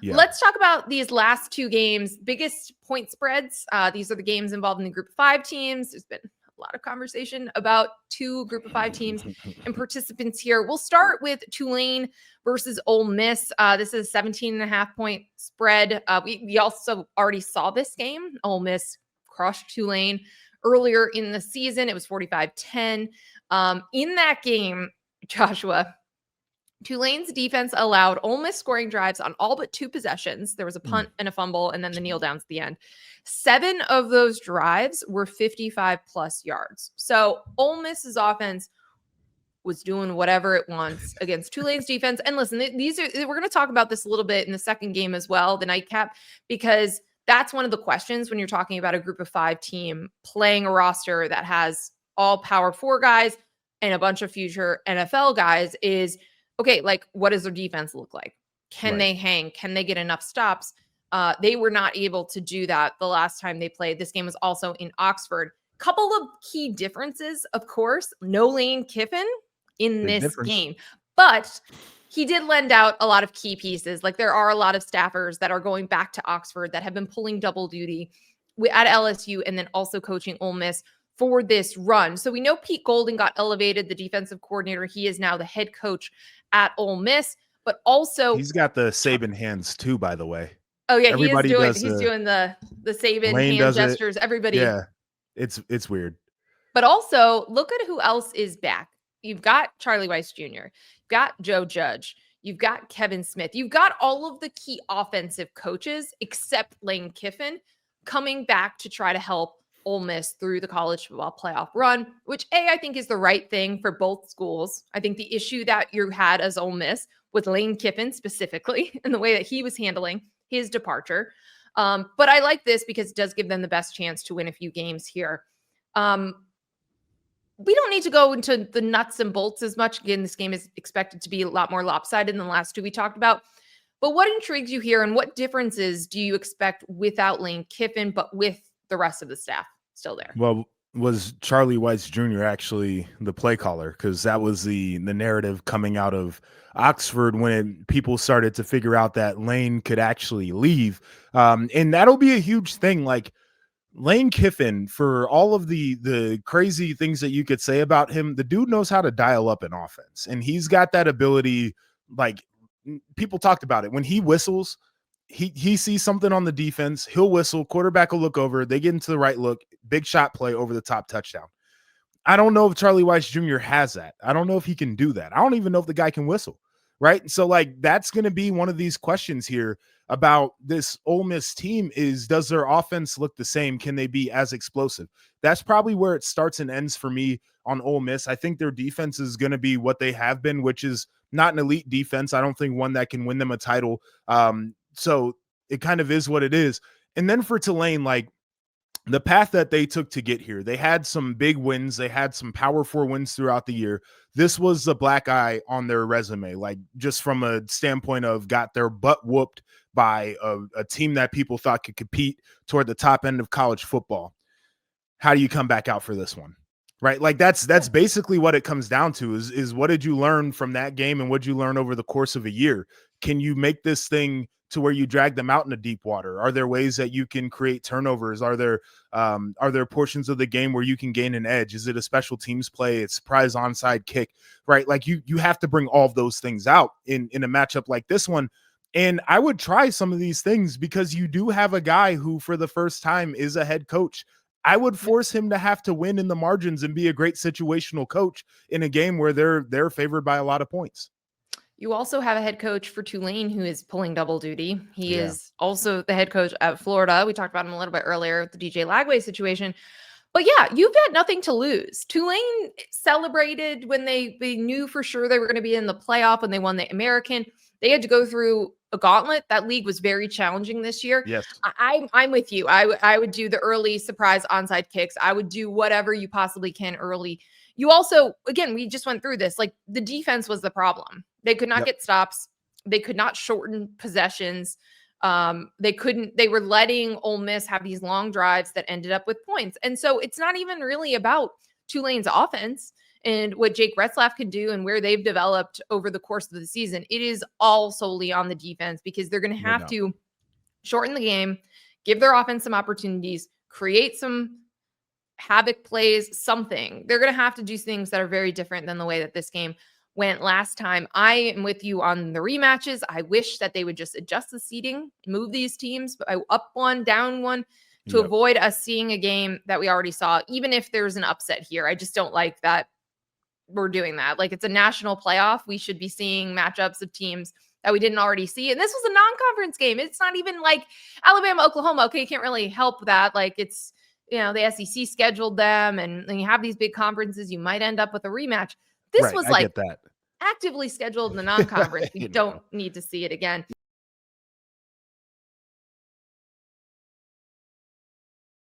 Yeah. Let's talk about these last two games, biggest point spreads. These are the games involving the group of 5 teams. There's been a lot of conversation about 2 group of 5 teams and participants here. We'll start with Tulane versus Ole Miss. This is a 17.5-point spread. We also already saw this game. Ole Miss crushed Tulane earlier in the season. It was 45-10. In that game, Joshua, Tulane's defense allowed Ole Miss scoring drives on all but 2 possessions. There was a punt and a fumble, and then the kneel downs at the end. 7 of those drives were 55-plus yards. So Ole Miss's offense was doing whatever it wants against Tulane's defense. And listen, we're going to talk about this a little bit in the second game as well, the nightcap, because that's one of the questions when you're talking about a group of 5 team playing a roster that has all Power 4 guys and a bunch of future NFL guys is, okay, like, what does their defense look like? Can they hang? Can they get enough stops? They were not able to do that the last time they played. This game was also in Oxford. Couple of key differences, of course. No Lane Kiffin in this game, but he did lend out a lot of key pieces. Like, there are a lot of staffers that are going back to Oxford that have been pulling double duty at LSU and then also coaching Ole Miss for this run. So we know Pete Golden got elevated, the defensive coordinator. He is now the head coach at Ole Miss, but also he's got the Saban hands too, by the way. Oh yeah, he's doing the Saban hand gestures. Everybody. Yeah. It's weird. But also look at who else is back. You've got Charlie Weiss Jr. You've got Joe Judge. You've got Kevin Smith. You've got all of the key offensive coaches except Lane Kiffin coming back to try to help Ole Miss through the college football playoff run, which I think is the right thing for both schools. I think the issue that you had as Ole Miss with Lane Kiffin specifically and the way that he was handling his departure. But I like this because it does give them the best chance to win a few games here. We don't need to go into the nuts and bolts as much. Again, this game is expected to be a lot more lopsided than the last 2 we talked about. But what intrigues you here and what differences do you expect without Lane Kiffin, but with the rest of the staff still there? Well, was Charlie Weiss Jr. actually the play caller? Because that was the narrative coming out of Oxford when people started to figure out that Lane could actually leave. And that'll be a huge thing. Like, Lane Kiffin, for all of the crazy things that you could say about him, the dude knows how to dial up an offense. And he's got that ability. Like, people talked about it. When he whistles, he sees something on the defense, he'll whistle, quarterback will look over, they get into the right look, big shot play, over the top touchdown. I don't know if Charlie Weiss Jr. has that. I don't know if he can do that. I don't even know if the guy can whistle, right? So, like, that's going to be one of these questions here about this Ole Miss team is, does their offense look the same? Can they be as explosive? That's probably where it starts and ends for me on Ole Miss. I think their defense is going to be what they have been, which is not an elite defense. I don't think one that can win them a title. So it kind of is what it is. And then for Tulane, like, the path that they took to get here, they had some big wins. They had some Power 4 wins throughout the year. This was the black eye on their resume, like, just from a standpoint of got their butt whooped by a team that people thought could compete toward the top end of college football. How do you come back out for this one? Right? Like, that's basically what it comes down to is what did you learn from that game and what did you learn over the course of a year? Can you make this thing to where you drag them out into deep water? Are there ways that you can create turnovers? Are there portions of the game where you can gain an edge? Is it a special teams play? It's surprise onside kick, right? Like, you have to bring all of those things out in a matchup like this one. And I would try some of these things because you do have a guy who for the first time is a head coach. I would force him to have to win in the margins and be a great situational coach in a game where they're favored by a lot of points. You also have a head coach for Tulane who is pulling double duty. He is also the head coach at Florida. We talked about him a little bit earlier, the DJ Lagway situation. But yeah, you've got nothing to lose. Tulane celebrated when they knew for sure they were going to be in the playoff when they won the American. They had to go through a gauntlet. That league was very challenging this year. Yes. I'm with you. I would do the early surprise onside kicks. I would do whatever you possibly can early. You also, again, we just went through this. Like, the defense was the problem. They could not get stops. They could not shorten possessions. They were letting Ole Miss have these long drives that ended up with points. And so it's not even really about Tulane's offense. and what Jake Retzlaff can do and where they've developed over the course of the season, it is all solely on the defense, because they're going to have to shorten the game, give their offense some opportunities, create some havoc plays, something. They're going to have to do things that are very different than the way that this game went last time. I am with you on the rematches. I wish that they would just adjust the seating, move these teams up one, down one, to avoid us seeing a game that we already saw, even if there's an upset here. I just don't like that we're doing that. Like, it's a national playoff. We should be seeing matchups of teams that we didn't already see. And this was a non-conference game. It's not even like Alabama, Oklahoma. Okay, you can't really help that. Like, it's, the SEC scheduled them, and you have these big conferences, you might end up with a rematch. This was like actively scheduled in the non-conference. We don't need to see it again.